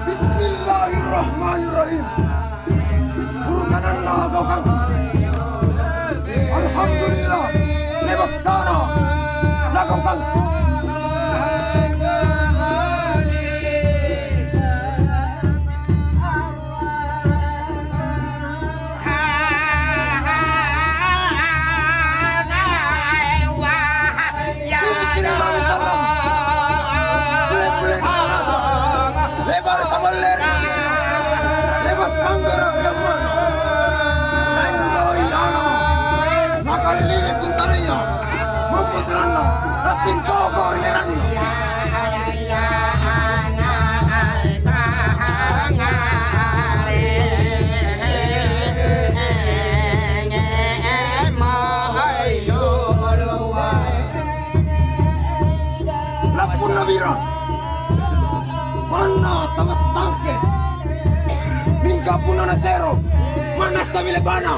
Bismillahirrahmanirrahim. Urganan naga kang. Alhamdulillah. Lebak tanah. Naga kang. Mana tamat tangke, mingga pun ana zero, mana stamile bana.